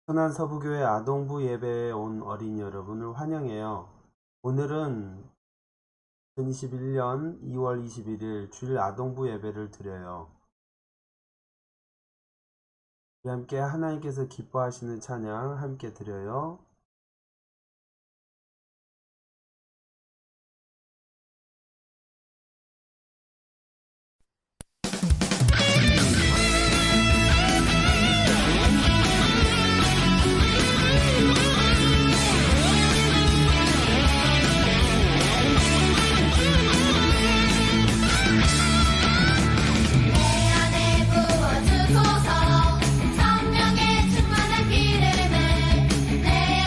천안 서부교회 아동부 예배에 온 어린이 여러분을 환영해요. 오늘은 2021년 2월 21일 주일 아동부 예배를 드려요. 우리 함께 하나님께서 기뻐하시는 찬양 함께 드려요. 내 안에 부어주소서 성령의 충만한 기름을 내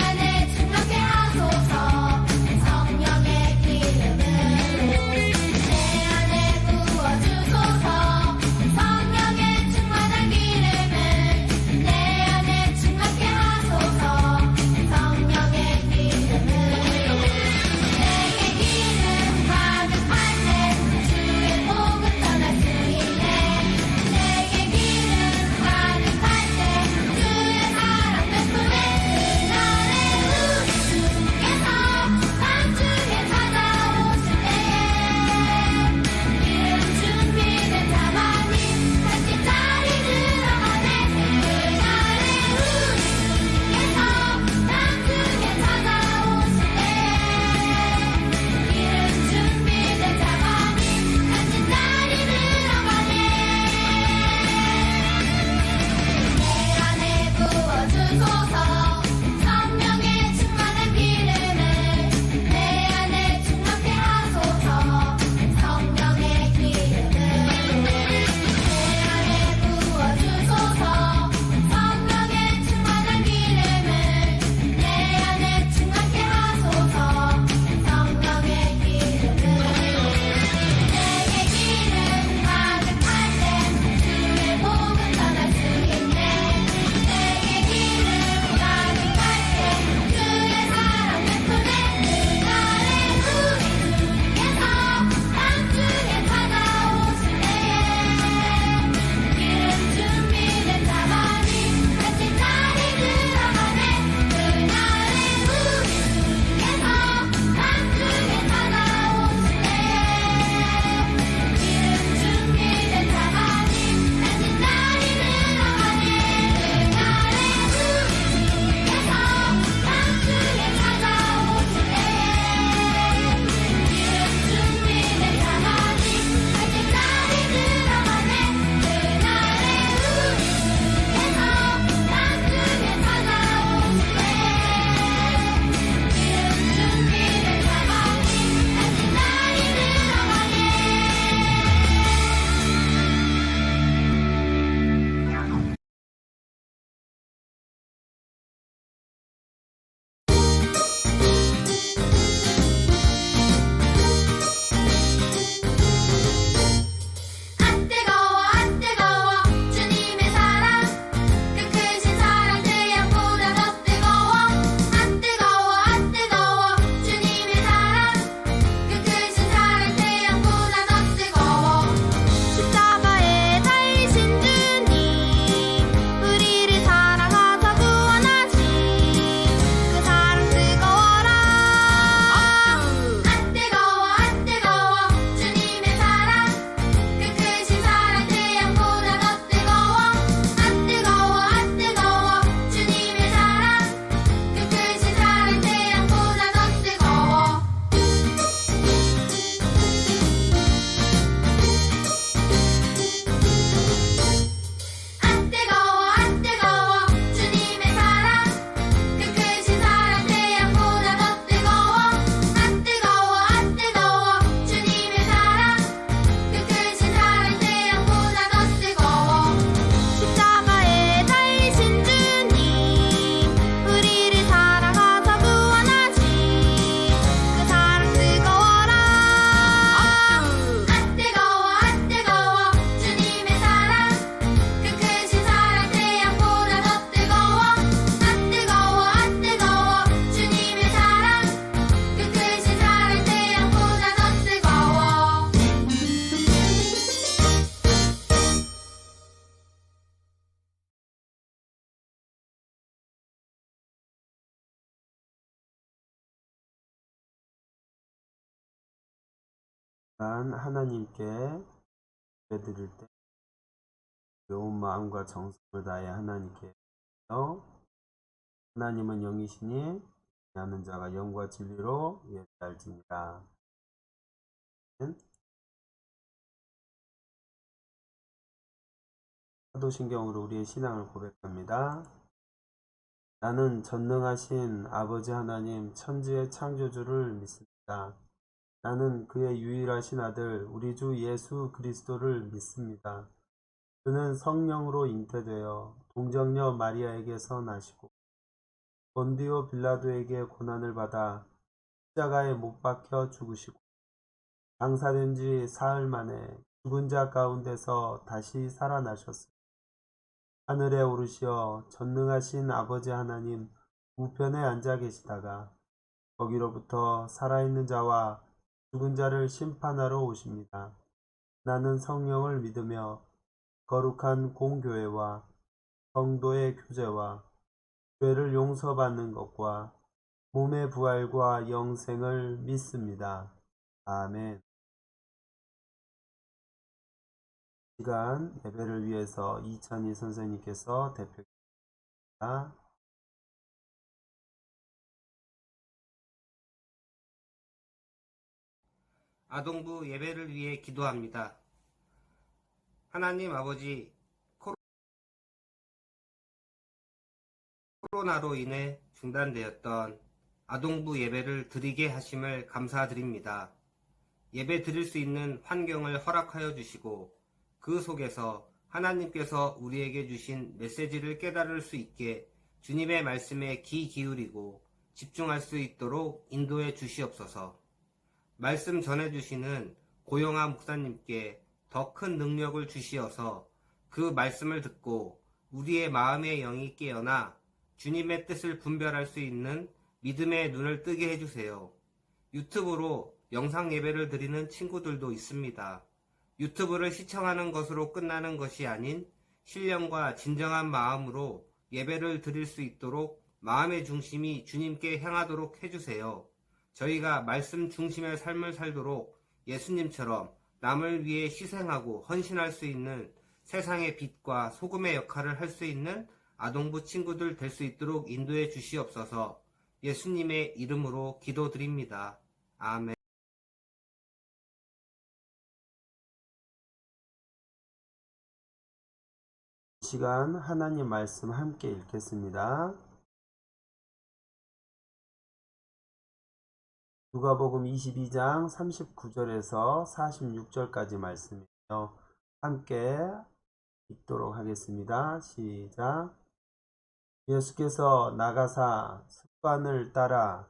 난 하나님께 예배드릴 때 온 마음과 정성을 다해 하나님께 요 하나님은 영이시니 하는 자가 영과 진리로 예배할지니라. 사도신경으로 우리의 신앙을 고백합니다. 나는 전능하신 아버지 하나님 천지의 창조주를 믿습니다. 나는 그의 유일하신 아들 우리 주 예수 그리스도를 믿습니다. 그는 성령으로 잉태되어 동정녀 마리아에게서 나시고 본디오 빌라도에게 고난을 받아 십자가에 못 박혀 죽으시고 장사된 지 사흘 만에 죽은 자 가운데서 다시 살아나셨습니다. 하늘에 오르시어 전능하신 아버지 하나님 우편에 앉아 계시다가 거기로부터 살아있는 자와 죽은 자를 심판하러 오십니다. 나는 성령을 믿으며 거룩한 공교회와 성도의 교제와 죄를 용서받는 것과 몸의 부활과 영생을 믿습니다. 아멘. 시간 예배를 위해서 이찬희 선생님께서 대표입니다. 아동부 예배를 위해 기도합니다. 하나님 아버지, 코로나로 인해 중단되었던 아동부 예배를 드리게 하심을 감사드립니다. 예배 드릴 수 있는 환경을 허락하여 주시고 그 속에서 하나님께서 우리에게 주신 메시지를 깨달을 수 있게 주님의 말씀에 귀 기울이고 집중할 수 있도록 인도해 주시옵소서. 말씀 전해주시는 고영아 목사님께 더 큰 능력을 주시어서 그 말씀을 듣고 우리의 마음의 영이 깨어나 주님의 뜻을 분별할 수 있는 믿음의 눈을 뜨게 해주세요. 유튜브로 영상 예배를 드리는 친구들도 있습니다. 유튜브를 시청하는 것으로 끝나는 것이 아닌 신령과 진정한 마음으로 예배를 드릴 수 있도록 마음의 중심이 주님께 향하도록 해주세요. 저희가 말씀 중심의 삶을 살도록 예수님처럼 남을 위해 희생하고 헌신할 수 있는 세상의 빛과 소금의 역할을 할 수 있는 아동부 친구들 될 수 있도록 인도해 주시옵소서. 예수님의 이름으로 기도드립니다. 아멘. 이 시간 하나님 말씀 함께 읽겠습니다. 누가복음 22장 39절에서 46절까지 말씀이에요. 함께 읽도록 하겠습니다. 시작. 예수께서 나가사 습관을 따라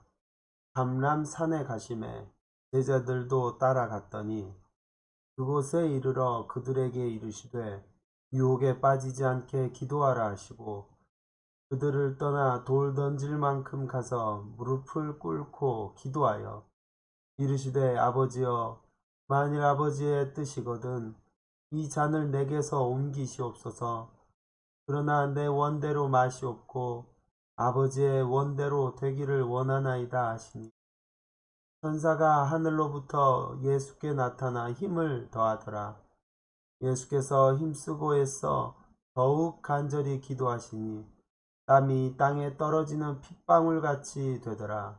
감람산에 가시매 제자들도 따라갔더니 그곳에 이르러 그들에게 이르시되 유혹에 빠지지 않게 기도하라 하시고 그들을 떠나 돌 던질 만큼 가서 무릎을 꿇고 기도하여 이르시되 아버지여 만일 아버지의 뜻이거든 이 잔을 내게서 옮기시옵소서. 그러나 내 원대로 마시옵고 아버지의 원대로 되기를 원하나이다 하시니 천사가 하늘로부터 예수께 나타나 힘을 더하더라. 예수께서 힘쓰고 애써 더욱 간절히 기도하시니 땀이 땅에 떨어지는 핏방울같이 되더라.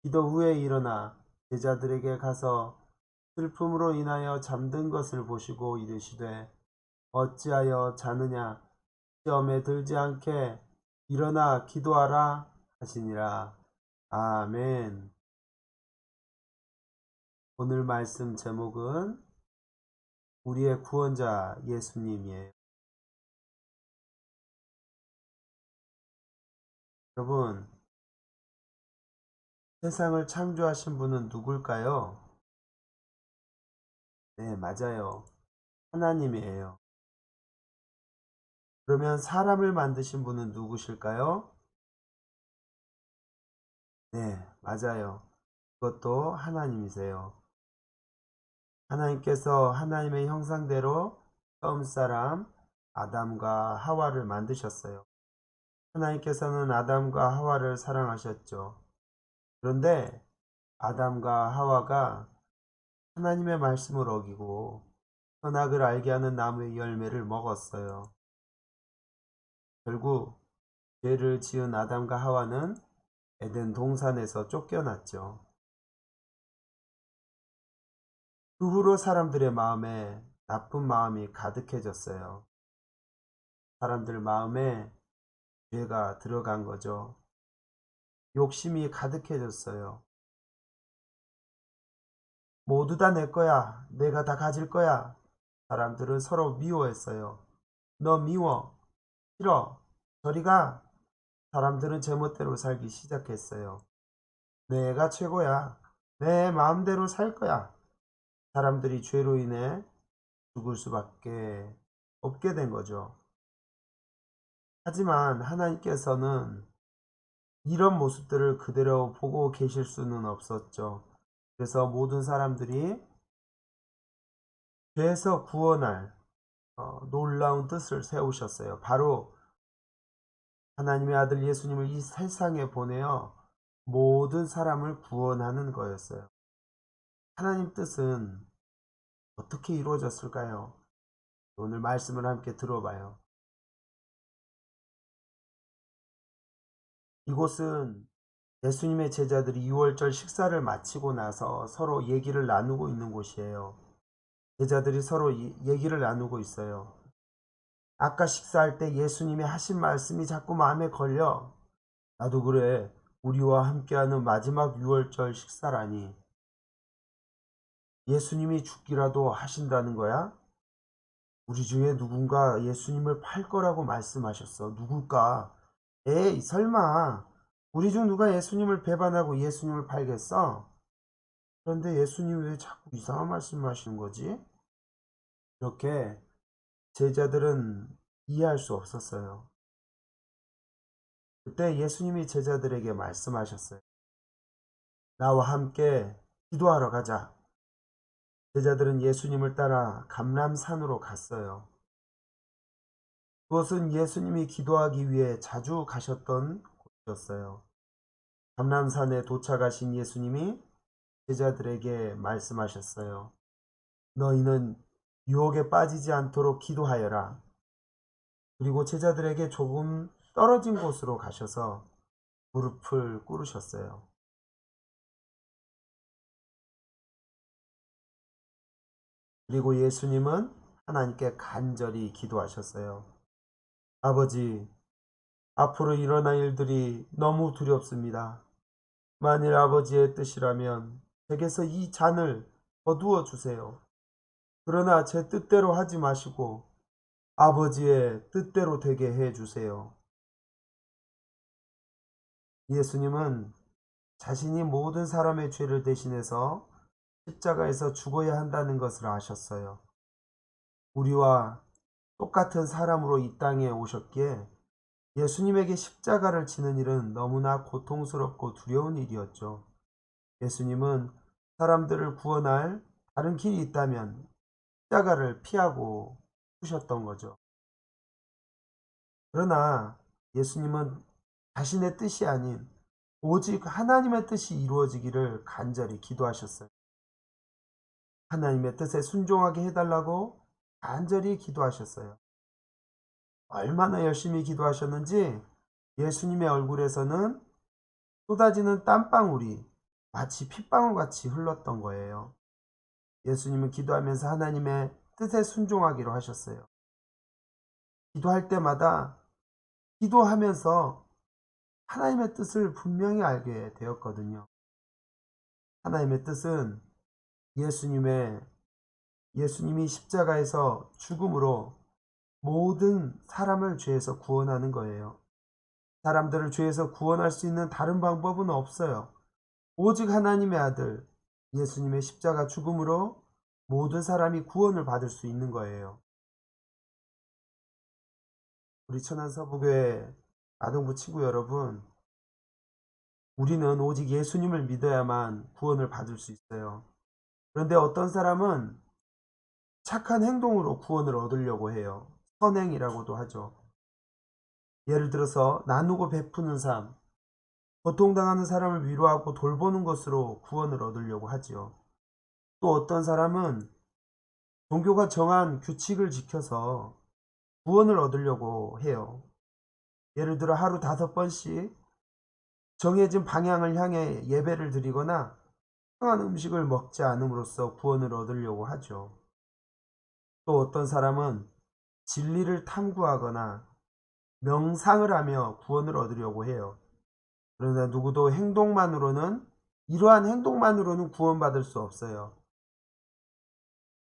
기도 후에 일어나 제자들에게 가서 슬픔으로 인하여 잠든 것을 보시고 이르시되 어찌하여 자느냐 시험에 들지 않게 일어나 기도하라 하시니라. 아멘. 오늘 말씀 제목은 우리의 구원자 예수님이에요. 여러분, 세상을 창조하신 분은 누굴까요? 네, 맞아요. 하나님이에요. 그러면 사람을 만드신 분은 누구실까요? 네, 맞아요. 그것도 하나님이세요. 하나님께서 하나님의 형상대로 처음 사람 아담과 하와를 만드셨어요. 하나님께서는 아담과 하와를 사랑하셨죠. 그런데 아담과 하와가 하나님의 말씀을 어기고 선악을 알게 하는 나무의 열매를 먹었어요. 결국 죄를 지은 아담과 하와는 에덴 동산에서 쫓겨났죠. 그 후로 사람들의 마음에 나쁜 마음이 가득해졌어요. 사람들 마음에 죄가 들어간 거죠. 욕심이 가득해졌어요. 모두 다 내 거야. 내가 다 가질 거야. 사람들은 서로 미워했어요. 너 미워. 싫어. 저리 가. 사람들은 제멋대로 살기 시작했어요. 내가 최고야. 내 마음대로 살 거야. 사람들이 죄로 인해 죽을 수밖에 없게 된 거죠. 하지만 하나님께서는 이런 모습들을 그대로 보고 계실 수는 없었죠. 그래서 모든 사람들이 죄에서 구원할 놀라운 뜻을 세우셨어요. 바로 하나님의 아들 예수님을 이 세상에 보내어 모든 사람을 구원하는 거였어요. 하나님 뜻은 어떻게 이루어졌을까요? 오늘 말씀을 함께 들어봐요. 이곳은 예수님의 제자들이 유월절 식사를 마치고 나서 서로 얘기를 나누고 있는 곳이에요. 제자들이 서로 얘기를 나누고 있어요. 아까 식사할 때 예수님이 하신 말씀이 자꾸 마음에 걸려. 나도 그래. 우리와 함께하는 마지막 유월절 식사라니. 예수님이 죽기라도 하신다는 거야? 우리 중에 누군가 예수님을 팔 거라고 말씀하셨어. 누굴까? 에이, 설마. 우리 중 누가 예수님을 배반하고 예수님을 팔겠어? 그런데 예수님 왜 자꾸 이상한 말씀을 하시는 거지? 이렇게 제자들은 이해할 수 없었어요. 그때 예수님이 제자들에게 말씀하셨어요. 나와 함께 기도하러 가자. 제자들은 예수님을 따라 감람산으로 갔어요. 그것은 예수님이 기도하기 위해 자주 가셨던 곳이었어요. 감람산에 도착하신 예수님이 제자들에게 말씀하셨어요. 너희는 유혹에 빠지지 않도록 기도하여라. 그리고 제자들에게 조금 떨어진 곳으로 가셔서 무릎을 꿇으셨어요. 그리고 예수님은 하나님께 간절히 기도하셨어요. 아버지, 앞으로 일어날 일들이 너무 두렵습니다. 만일 아버지의 뜻이라면 제게서 이 잔을 거두어 주세요. 그러나 제 뜻대로 하지 마시고 아버지의 뜻대로 되게 해 주세요. 예수님은 자신이 모든 사람의 죄를 대신해서 십자가에서 죽어야 한다는 것을 아셨어요. 우리와 똑같은 사람으로 이 땅에 오셨기에 예수님에게 십자가를 지는 일은 너무나 고통스럽고 두려운 일이었죠. 예수님은 사람들을 구원할 다른 길이 있다면 십자가를 피하고 푸셨던 거죠. 그러나 예수님은 자신의 뜻이 아닌 오직 하나님의 뜻이 이루어지기를 간절히 기도하셨어요. 하나님의 뜻에 순종하게 해달라고 간절히 기도하셨어요. 얼마나 열심히 기도하셨는지 예수님의 얼굴에서는 쏟아지는 땀방울이 마치 핏방울같이 흘렀던 거예요. 예수님은 기도하면서 하나님의 뜻에 순종하기로 하셨어요. 기도할 때마다 기도하면서 하나님의 뜻을 분명히 알게 되었거든요. 하나님의 뜻은 예수님이 십자가에서 죽음으로 모든 사람을 죄에서 구원하는 거예요. 사람들을 죄에서 구원할 수 있는 다른 방법은 없어요. 오직 하나님의 아들 예수님의 십자가 죽음으로 모든 사람이 구원을 받을 수 있는 거예요. 우리 천안서부교회 아동부 친구 여러분, 우리는 오직 예수님을 믿어야만 구원을 받을 수 있어요. 그런데 어떤 사람은 착한 행동으로 구원을 얻으려고 해요. 선행이라고도 하죠. 예를 들어서 나누고 베푸는 삶, 고통당하는 사람을 위로하고 돌보는 것으로 구원을 얻으려고 하지요. 또 어떤 사람은 종교가 정한 규칙을 지켜서 구원을 얻으려고 해요. 예를 들어 하루 5번씩 정해진 방향을 향해 예배를 드리거나 특정한 음식을 먹지 않음으로써 구원을 얻으려고 하죠. 또 어떤 사람은 진리를 탐구하거나 명상을 하며 구원을 얻으려고 해요. 그러나 누구도 이러한 행동만으로는 구원받을 수 없어요.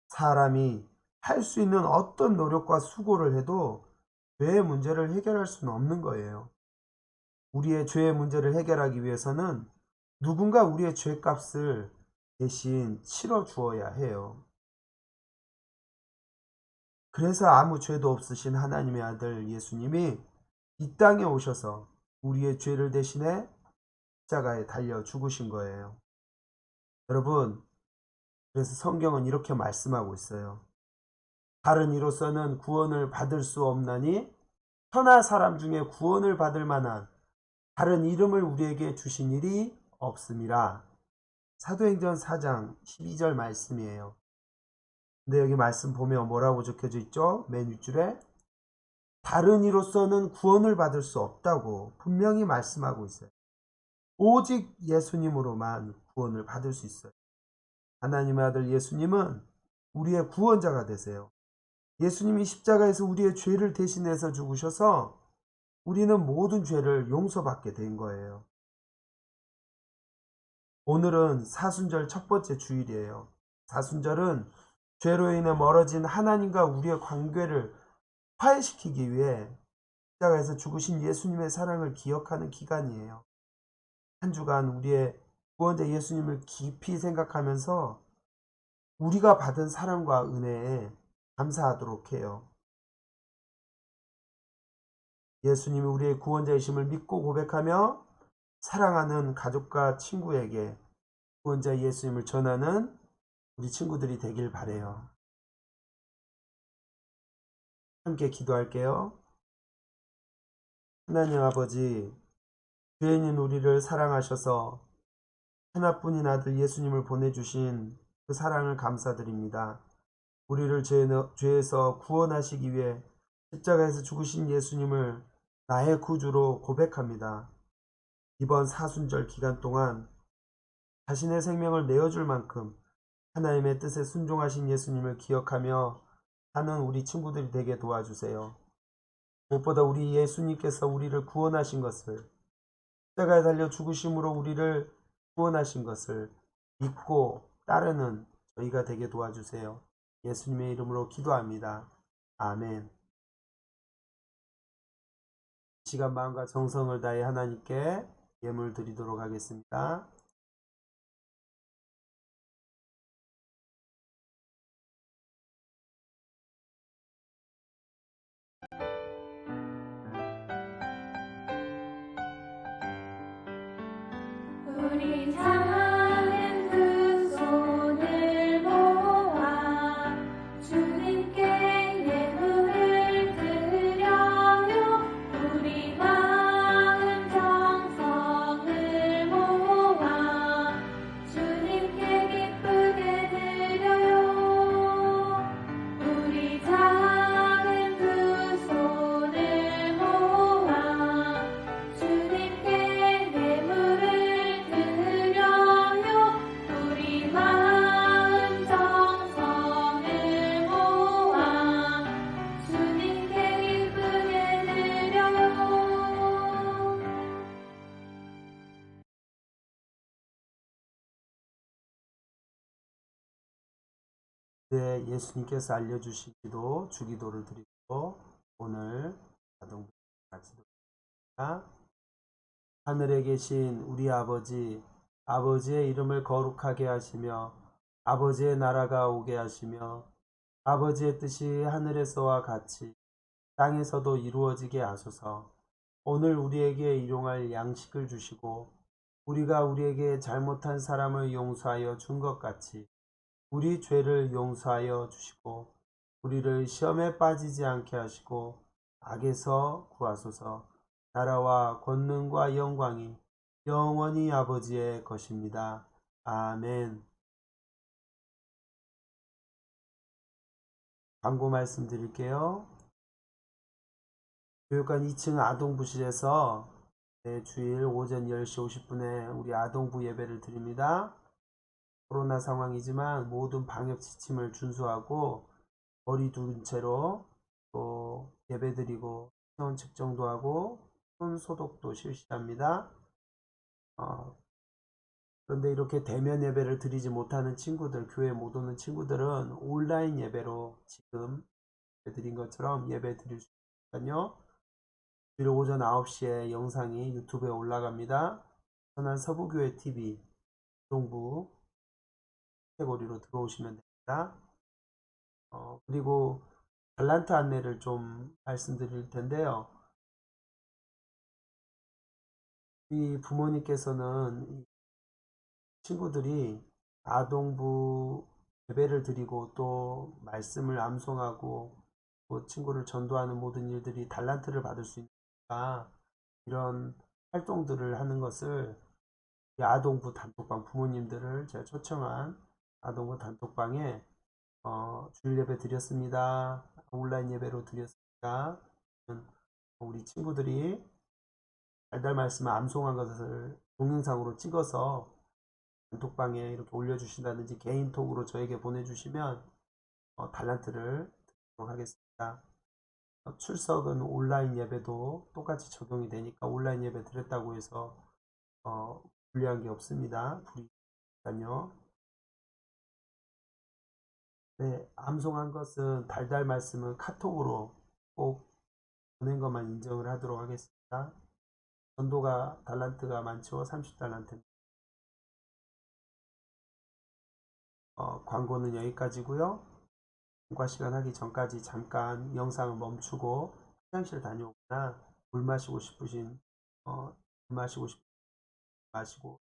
사람이 할 수 있는 어떤 노력과 수고를 해도 죄의 문제를 해결할 수는 없는 거예요. 우리의 죄의 문제를 해결하기 위해서는 누군가 우리의 죄값을 대신 치러 주어야 해요. 그래서 아무 죄도 없으신 하나님의 아들 예수님이 이 땅에 오셔서 우리의 죄를 대신해 십자가에 달려 죽으신 거예요. 여러분, 그래서 성경은 이렇게 말씀하고 있어요. 다른 이로서는 구원을 받을 수 없나니 천하 사람 중에 구원을 받을 만한 다른 이름을 우리에게 주신 일이 없음이라. 사도행전 4장 12절 말씀이에요. 근데 여기 말씀 보면 뭐라고 적혀져 있죠? 맨 윗줄에 다른 이로서는 구원을 받을 수 없다고 분명히 말씀하고 있어요. 오직 예수님으로만 구원을 받을 수 있어요. 하나님의 아들 예수님은 우리의 구원자가 되세요. 예수님이 십자가에서 우리의 죄를 대신해서 죽으셔서 우리는 모든 죄를 용서받게 된 거예요. 오늘은 사순절 첫 번째 주일이에요. 사순절은 죄로 인해 멀어진 하나님과 우리의 관계를 화해시키기 위해 십자가에서 죽으신 예수님의 사랑을 기억하는 기간이에요. 한 주간 우리의 구원자 예수님을 깊이 생각하면서 우리가 받은 사랑과 은혜에 감사하도록 해요. 예수님이 우리의 구원자이심을 믿고 고백하며 사랑하는 가족과 친구에게 구원자 예수님을 전하는 우리 친구들이 되길 바래요. 함께 기도할게요. 하나님 아버지, 죄인인 우리를 사랑하셔서 하나뿐인 아들 예수님을 보내주신 그 사랑을 감사드립니다. 우리를 죄에서 구원하시기 위해 십자가에서 죽으신 예수님을 나의 구주로 고백합니다. 이번 사순절 기간 동안 자신의 생명을 내어줄 만큼 하나님의 뜻에 순종하신 예수님을 기억하며 사는 우리 친구들이 되게 도와주세요. 무엇보다 우리 예수님께서 우리를 구원하신 것을, 십자가에 달려 죽으심으로 우리를 구원하신 것을 믿고 따르는 저희가 되게 도와주세요. 예수님의 이름으로 기도합니다. 아멘. 시간 마음과 정성을 다해 하나님께 예물 드리도록 하겠습니다. 우리 작은 두 손을 모아 주님께 예물을 드려요. 우리 마음 정성을 모아 주님께 기쁘게 드려요. 우리 작은 두 손을 모아 주님께 예물을 드려요. 우리 마음 정성을 모아 주님께 기쁘게 드려요. 네, 예수님께서 알려주신 기도, 주기도를 드리고 오늘 자동 같이 드립니다. 하늘에 계신 우리 아버지, 아버지의 이름을 거룩하게 하시며 아버지의 나라가 오게 하시며 아버지의 뜻이 하늘에서와 같이 땅에서도 이루어지게 하소서. 오늘 우리에게 일용할 양식을 주시고 우리가 우리에게 잘못한 사람을 용서하여 준 것 같이 우리 죄를 용서하여 주시고 우리를 시험에 빠지지 않게 하시고 악에서 구하소서. 나라와 권능과 영광이 영원히 아버지의 것입니다. 아멘. 광고 말씀드릴게요. 교육관 2층 아동부실에서 주일 오전 10시 50분에 우리 아동부 예배를 드립니다. 코로나 상황이지만 모든 방역 지침을 준수하고 거리 두인 채로 또 예배드리고 체온 측정도 하고 손 소독도 실시합니다. 그런데 이렇게 대면 예배를 드리지 못하는 친구들, 교회 못 오는 친구들은 온라인 예배로 지금 드린 것처럼 예배 드릴 수 있으니까요. 주일 오전 9시에 영상이 유튜브에 올라갑니다. 천안 서부교회 TV 동부 카테고리로 들어오시면 됩니다. 그리고 달란트 안내를 좀 말씀드릴 텐데요. 이 부모님께서는 이 친구들이 아동부 예배를 드리고 또 말씀을 암송하고 또 친구를 전도하는 모든 일들이 달란트를 받을 수 있으니까 이런 활동들을 하는 것을 이 아동부 단톡방 부모님들을 제가 초청한 아동부 단톡방에 주일 예배 드렸습니다. 온라인 예배로 드렸습니다. 우리 친구들이 달달 말씀을 암송한 것을 동영상으로 찍어서 단톡방에 이렇게 올려주신다든지 개인톡으로 저에게 보내주시면 달란트를 드리도록 하겠습니다. 출석은 온라인 예배도 똑같이 적용이 되니까 온라인 예배 드렸다고 해서 불리한 게 없습니다. 불이니까요. 네, 암송한 것은 달달 말씀은 카톡으로 꼭 보낸 것만 인정을 하도록 하겠습니다. 전도가 달란트가 많죠. 30달란트. 광고는 여기까지고요. 공과 시간 하기 전까지 잠깐 영상을 멈추고 화장실 다녀오거나 물 마시고 싶으신 물 마시고 싶 마시고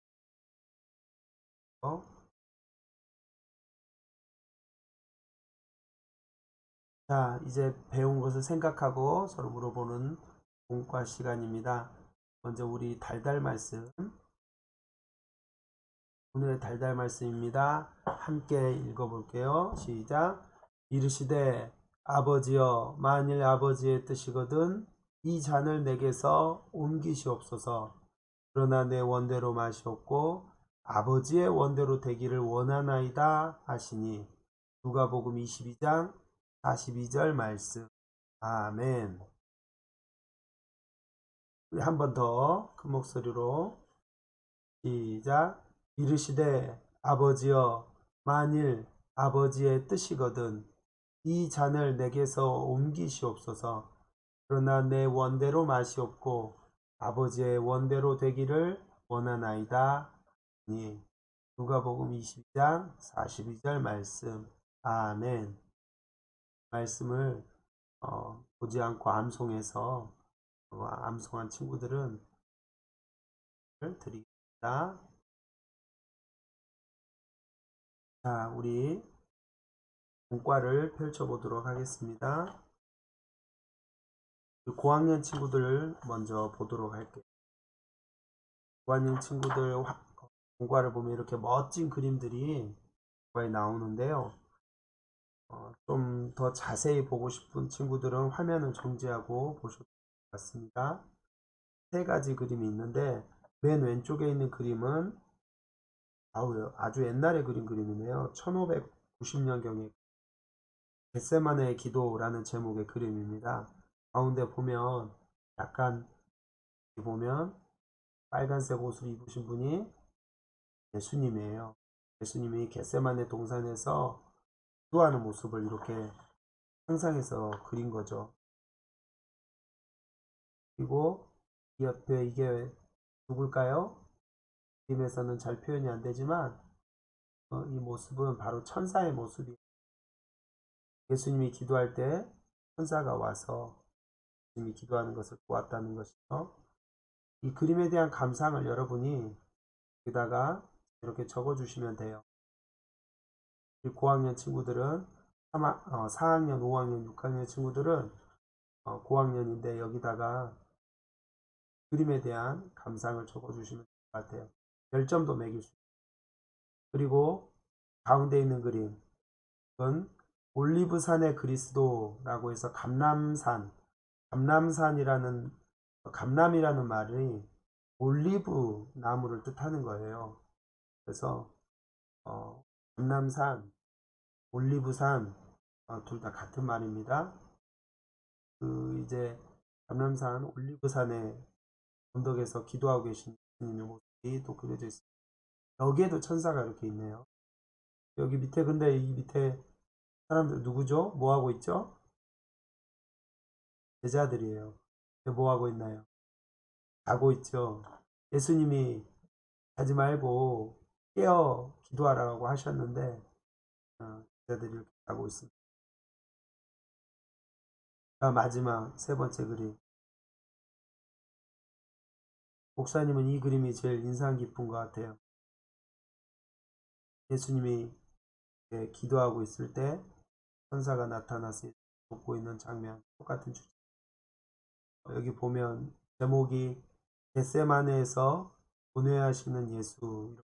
자, 이제 배운 것을 생각하고 서로 물어보는 공과 시간입니다. 먼저 우리 달달 말씀, 오늘의 달달 말씀입니다. 함께 읽어볼게요. 시작. 이르시되 아버지여, 만일 아버지의 뜻이거든 이 잔을 내게서 옮기시옵소서. 그러나 내 원대로 마시옵고 아버지의 원대로 되기를 원하나이다 하시니. 누가복음 22장 42절 말씀. 아멘. 우리 한 번 더 큰 목소리로 시작. 이르시되 아버지여, 만일 아버지의 뜻이거든 이 잔을 내게서 옮기시옵소서. 그러나 내 원대로 마시옵고 아버지의 원대로 되기를 원하나이다. 누가복음 22장 42절 말씀. 아멘. 말씀을 보지 않고 암송해서 암송한 친구들은 드리겠습니다. 자, 우리 문과를 펼쳐보도록 하겠습니다. 고학년 친구들 먼저 보도록 할게요. 고학년 친구들 문과를 보면 이렇게 멋진 그림들이 나오는데요. 좀 더 자세히 보고 싶은 친구들은 화면을 정지하고 보셔도 될 것 같습니다. 세 가지 그림이 있는데 맨 왼쪽에 있는 그림은 아주 옛날에 그린 그림이네요. 1590년경에 겟세마네의 기도라는 제목의 그림입니다. 가운데 보면 약간 보면 빨간색 옷을 입으신 분이 예수님이에요. 예수님이 겟세마네 동산에서 기도하는 모습을 이렇게 상상해서 그린 거죠. 그리고 이 옆에 이게 누굴까요? 그림에서는 잘 표현이 안 되지만 이 모습은 바로 천사의 모습이에요. 예수님이 기도할 때 천사가 와서 예수님이 기도하는 것을 보았다는 것이죠. 이 그림에 대한 감상을 여러분이 여기다가 이렇게 적어주시면 돼요. 고학년 친구들은 4학년, 5학년, 6학년 친구들은 고학년인데 여기다가 그림에 대한 감상을 적어주시면 될 것 같아요. 별점도 매길 수 있어요. 그리고 가운데 있는 그림, 이건 올리브산의 그리스도라고 해서 감람산이라는 감람이라는 말이 올리브 나무를 뜻하는 거예요. 그래서 감람산, 올리브산 둘 다 같은 말입니다. 그 이제 감람산, 올리브산의 언덕에서 기도하고 계신 예수님의 모습이 또 그려져 있습니다. 여기에도 천사가 이렇게 있네요. 여기 밑에 근데 이 밑에 사람들 누구죠? 뭐 하고 있죠? 제자들이에요. 뭐 하고 있나요? 자고 있죠. 예수님이 자지 말고 깨어 기도하라고 하셨는데 제자들이 이렇게 자고 있습니다. 마지막 세 번째 그림. 목사님은 이 그림이 제일 인상 깊은 것 같아요. 예수님이 기도하고 있을 때 천사가 나타나서 돕고 있는 장면, 똑같은 주제. 여기 보면 제목이 겟세마네에서 분회하시는 예수.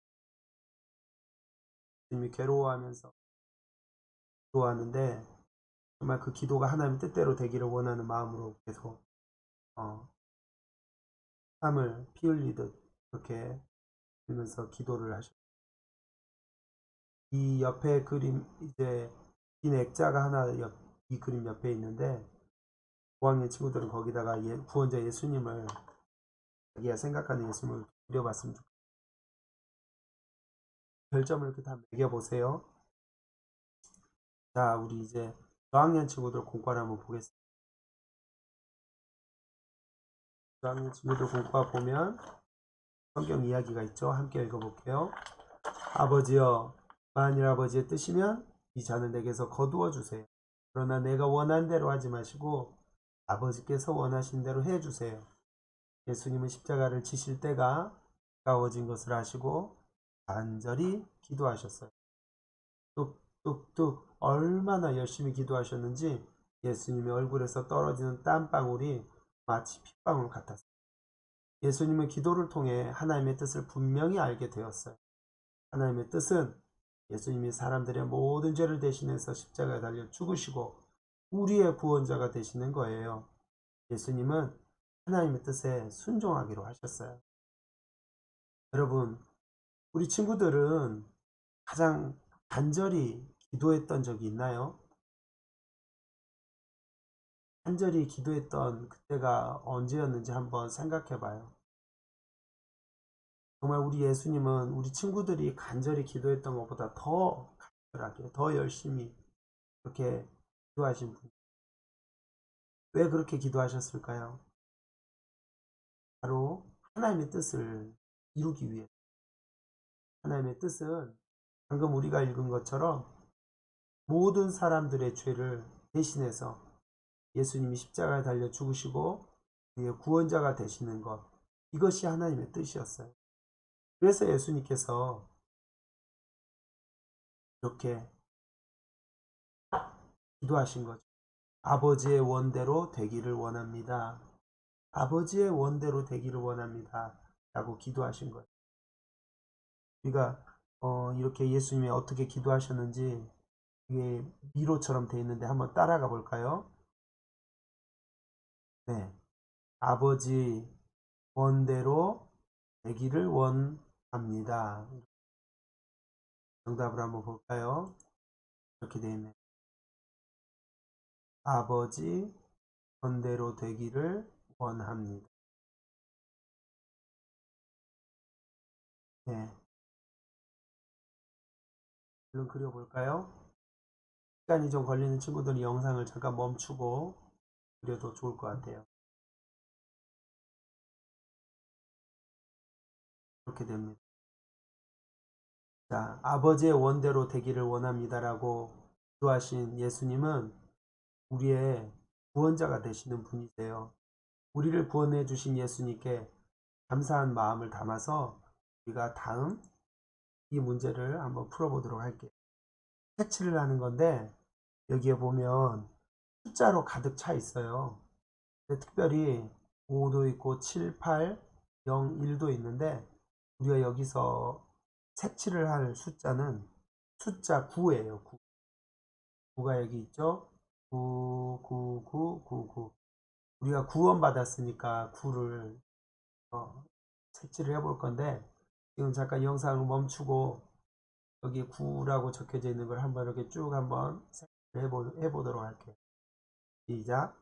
예수님이 괴로워하면서 기도하는데 정말 그 기도가 하나님 뜻대로 되기를 원하는 마음으로 계속 땀을 피 흘리듯 그렇게 들면서 기도를 하셨어요. 이 옆에 그림 이제 긴 액자가 하나 이 그림 옆에 있는데 5학년 친구들은 거기다가 구원자 예수님을 자기가 생각하는 예수님을 그려봤으면 좋겠어요. 별점을 이렇게 다 매겨보세요. 자, 우리 이제 저학년 친구들 공과를 한번 보겠습니다. 저학년 친구들 공과 보면 성경 이야기가 있죠. 함께 읽어볼게요. 아버지여, 만일 아버지의 뜻이면 이 잔을 내게서 거두어 주세요. 그러나 내가 원한 대로 하지 마시고 아버지께서 원하신 대로 해주세요. 예수님은 십자가를 지실 때가 가까워진 것을 아시고 간절히 기도하셨어요. 뚝뚝뚝 얼마나 열심히 기도하셨는지 예수님의 얼굴에서 떨어지는 땀방울이 마치 핏방울 같았어요. 예수님은 기도를 통해 하나님의 뜻을 분명히 알게 되었어요. 하나님의 뜻은 예수님이 사람들의 모든 죄를 대신해서 십자가에 달려 죽으시고 우리의 구원자가 되시는 거예요. 예수님은 하나님의 뜻에 순종하기로 하셨어요. 여러분, 우리 친구들은 가장 간절히 기도했던 적이 있나요? 간절히 기도했던 그때가 언제였는지 한번 생각해 봐요. 정말 우리 예수님은 우리 친구들이 간절히 기도했던 것보다 더 간절하게, 더 열심히 그렇게 기도하신 분. 왜 그렇게 기도하셨을까요? 바로 하나님의 뜻을 이루기 위해. 하나님의 뜻은 방금 우리가 읽은 것처럼 모든 사람들의 죄를 대신해서 예수님이 십자가에 달려 죽으시고 우리의 구원자가 되시는 것. 이것이 하나님의 뜻이었어요. 그래서 예수님께서 이렇게 기도하신 거죠. 아버지의 원대로 되기를 원합니다. 아버지의 원대로 되기를 원합니다. 라고 기도하신 거예요. 우리가 이렇게 예수님이 어떻게 기도하셨는지 이게 미로처럼 되어 있는데 한번 따라가 볼까요? 네. 아버지 원대로 되기를 원합니다. 정답을 한번 볼까요? 이렇게 되어 있네요. 아버지 원대로 되기를 원합니다. 네. 얼른 그려볼까요? 시간이 좀 걸리는 친구들은 영상을 잠깐 멈추고 그려도 좋을 것 같아요. 이렇게 됩니다. 자, 아버지의 원대로 되기를 원합니다라고 기도하신 예수님은 우리의 구원자가 되시는 분이세요. 우리를 구원해 주신 예수님께 감사한 마음을 담아서 우리가 다음 이 문제를 한번 풀어보도록 할게요. 색칠을 하는 건데 여기에 보면 숫자로 가득 차 있어요. 특별히 5도 있고 7, 8, 0, 1도 있는데 우리가 여기서 색칠을 할 숫자는 숫자 9예요. 구가 여기 있죠? 9, 9, 9, 9, 9. 우리가 구원받았으니까 구를 색칠을 해볼 건데, 지금 잠깐 영상을 멈추고 여기 구라고 적혀져 있는 걸 한번 이렇게 쭉 한번 색칠을 해보도록 할게요. 시작.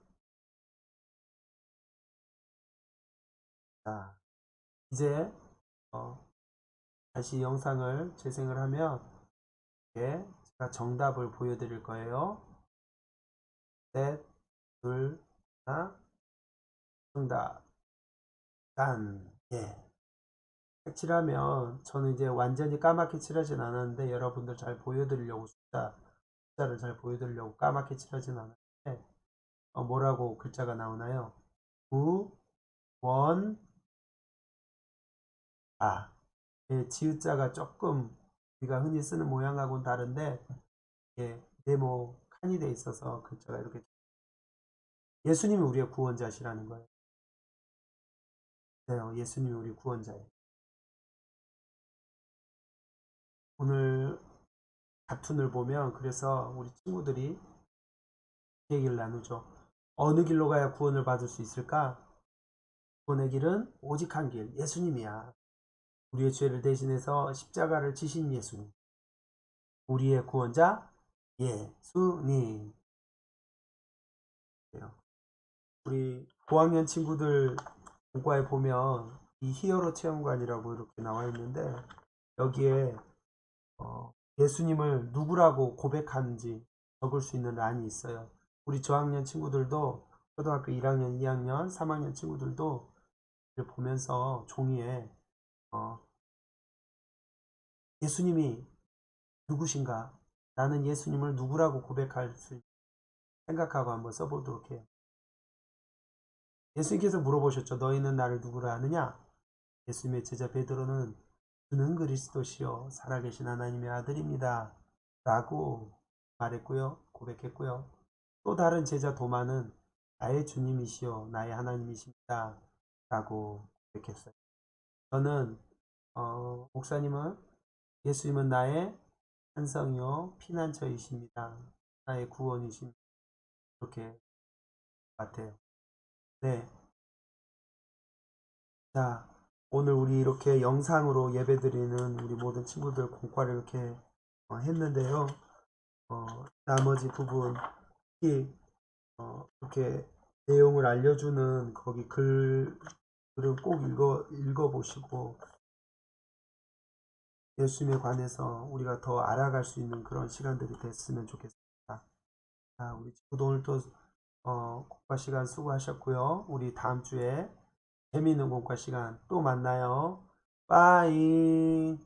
자, 이제 다시 영상을 재생을 하면 이렇게 제가 정답을 보여드릴 거예요. 셋, 둘, 하나, 정답. 짠. 예. 색칠하면 저는 이제 완전히 까맣게 칠하진 않았는데 여러분들 잘 보여드리려고 숫자를 잘 보여드리려고 까맣게 칠하진 않았는데 뭐라고 글자가 나오나요? 구, 원, 아. 예, 지읒자가 조금 우리가 흔히 쓰는 모양하고는 다른데 예, 네모 칸이 돼 있어서 글자가 이렇게 예수님이 우리의 구원자시라는 거예요. 네, 예수님이 우리 구원자예요. 오늘 가툰을 보면 그래서 우리 친구들이 얘기를 나누죠. 어느 길로 가야 구원을 받을 수 있을까? 구원의 길은 오직 한 길, 예수님이야. 우리의 죄를 대신해서 십자가를 지신 예수님. 우리의 구원자, 예수님. 우리 고학년 친구들 문과에 보면 이 히어로 체험관이라고 이렇게 나와 있는데 여기에 예수님을 누구라고 고백하는지 적을 수 있는 란이 있어요. 우리 저학년 친구들도 초등학교 1학년, 2학년, 3학년 친구들도 보면서 종이에 예수님이 누구신가? 나는 예수님을 누구라고 고백할 수 생각하고 한번 써보도록 해요. 예수님께서 물어보셨죠. 너희는 나를 누구라 하느냐? 예수님의 제자 베드로는 주는 그리스도시요 살아계신 하나님의 아들입니다. 라고 말했고요. 고백했고요. 또 다른 제자 도마는 나의 주님이시요 나의 하나님이십니다. 라고 고백했어요. 저는 목사님은 예수님은 나의 산성이요 피난처이십니다. 나의 구원이십니다. 그렇게 같아요. 네. 자, 오늘 우리 이렇게 영상으로 예배드리는 우리 모든 친구들 공과를 이렇게 했는데요. 나머지 부분 특히 이렇게 내용을 알려주는 거기 글은 꼭 읽어보시고 예수님에 관해서 우리가 더 알아갈 수 있는 그런 시간들이 됐으면 좋겠습니다. 자, 우리 친구도 오늘 또 공과 시간 수고하셨고요. 우리 다음 주에 재미있는 공과 시간 또 만나요. 빠이.